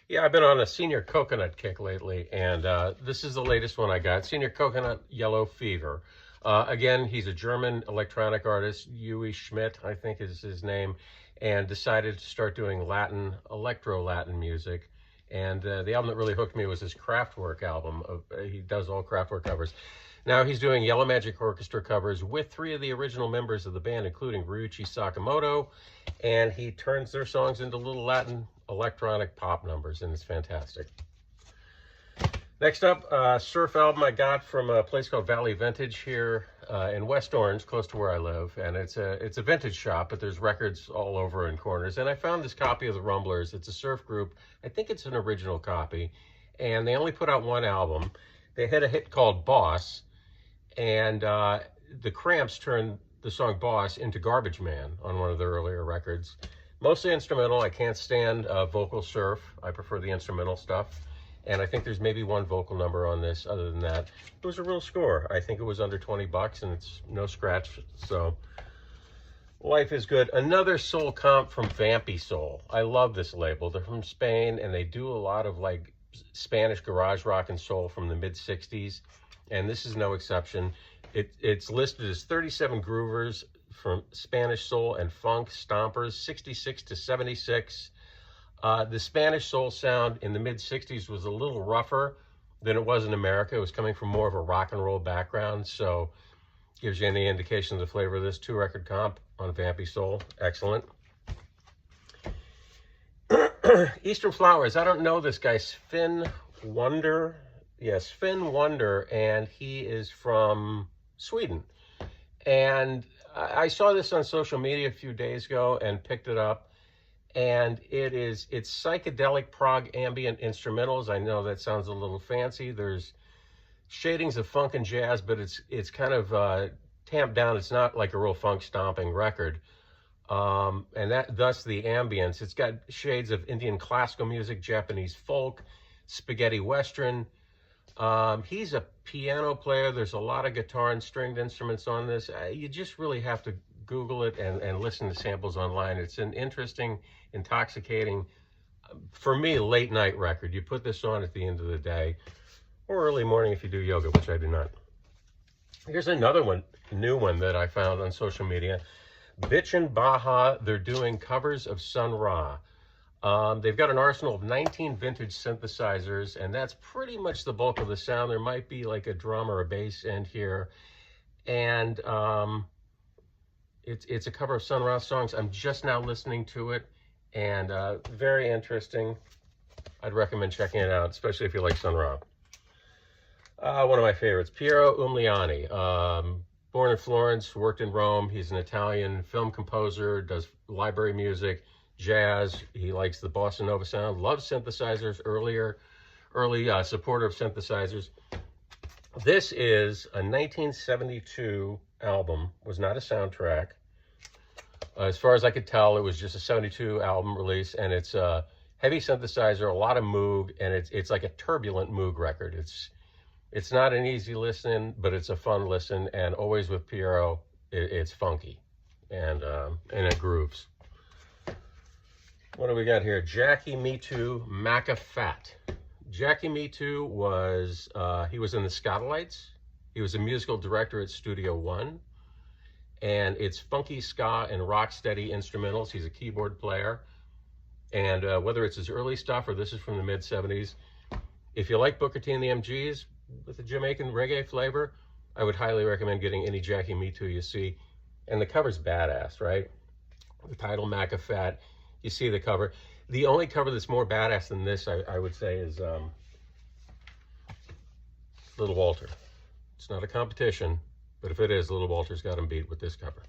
Yeah, I've been on a Senior Coconut kick lately, and this is the latest one I got. Senior Coconut Yellow Fever. Again, he's a German electronic artist, Yui Schmidt, I think is his name, and decided to start doing Latin, electro-Latin music. And the album that really hooked me was his Kraftwerk album. He does all Kraftwerk covers. Now he's doing Yellow Magic Orchestra covers with three of the original members of the band, including Ryuichi Sakamoto, and he turns their songs into little Latin electronic pop numbers, and it's fantastic. Next up, surf album I got from a place called Valley Vintage here in West Orange, close to where I live, and it's a vintage shop, but there's records all over in corners. And I found this copy of the Rumblers. It's a surf group. I think it's an original copy, and they only put out one album. They had a hit called Boss, and the Cramps turned the song Boss into Garbage Man on one of their earlier records. Mostly instrumental. I can't stand vocal surf. I prefer the instrumental stuff. And I think there's maybe one vocal number on this. Other than that, it was a real score. I think it was under 20 bucks, and it's no scratch. So life is good. Another soul comp from Vampisoul. I love this label. They're from Spain, and they do a lot of like Spanish garage rock and soul from the mid 60s. And this is no exception. It's listed as 37 groovers from Spanish soul and funk stompers, 66 to 76. The Spanish soul sound in the mid 60s was a little rougher than it was in America. It was coming from more of a rock and roll background, so gives you any indication of the flavor of this. 2-record comp on Vampisoul. Excellent. Eastern Flowers. I don't know this guy. Finn Wonder. Yes, Finn Wonder, and he is from Sweden. And I saw this on social media a few days ago and picked it up. And it's psychedelic prog ambient instrumentals. I know that sounds a little fancy. There's shadings of funk and jazz, but it's kind of tamped down. It's not like a real funk stomping record. And thus the ambience. It's got shades of Indian classical music, Japanese folk, spaghetti western. He's a piano player. There's a lot of guitar and stringed instruments on this. You just really have to Google it and listen to samples online. It's an interesting, intoxicating, for me, late night record. You put this on at the end of the day or early morning if you do yoga, which I do not. Here's another one, new one that I found on social media. Bitchin' Baja. They're doing covers of Sun Ra. They've got an arsenal of 19 vintage synthesizers, and that's pretty much the bulk of the sound. There might be like a drum or a bass end here. And it's a cover of Sun Ra songs. I'm just now listening to it, and very interesting. I'd recommend checking it out, especially if you like Sun Ra. One of my favorites, Piero Umiliani. Born in Florence, worked in Rome. He's an Italian film composer, does library music, jazz. He likes the bossa nova sound, loves synthesizers, early supporter of synthesizers. This is a 1972 album, was not a soundtrack. As far as I could tell, it was just a 72 album release, and it's a heavy synthesizer, a lot of Moog, and it's like a turbulent Moog record. It's not an easy listen, but it's a fun listen, and always with Piero, it's funky, and it grooves. What do we got here? Jackie Me Too, Maca Fat. Jackie Me Too was, he was in the Scotalites. He was a musical director at Studio One. And it's funky ska and rock steady instrumentals. He's a keyboard player. And whether it's his early stuff or this is from the mid 70s, if you like Booker T and the MGs with a Jamaican reggae flavor, I would highly recommend getting any Jackie Me Too you see. And the cover's badass, right? The title, Maca Fat. You see the cover. The only cover that's more badass than this, I would say, is Little Walter. It's not a competition, but if it is, Little Walter's got him beat with this cover.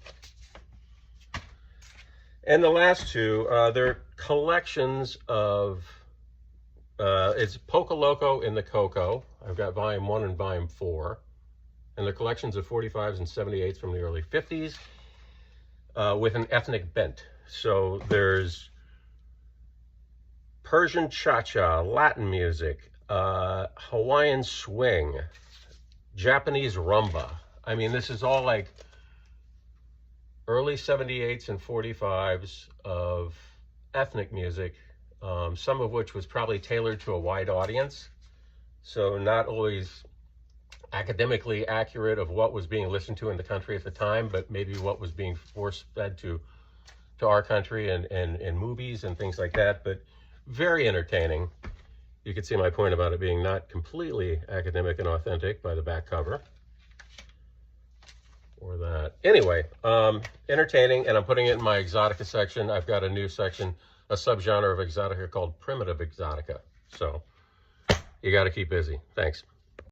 And the last two, they're collections of, it's Poca Loco in the Coco. I've got volume 1 and volume 4. And they're collections of 45s and 78s from the early 50s with an ethnic bent. So there's Persian cha-cha, Latin music, Hawaiian swing, Japanese rumba. I mean, this is all like early 78s and 45s of ethnic music some of which was probably tailored to a wide audience. So not always academically accurate of what was being listened to in the country at the time, but maybe what was being force-fed to our country and movies and things like that, but very entertaining. You can see my point about it being not completely academic and authentic by the back cover. Or that. Anyway, entertaining, and I'm putting it in my Exotica section. I've got a new section, a subgenre of Exotica called Primitive Exotica. So you got to keep busy. Thanks.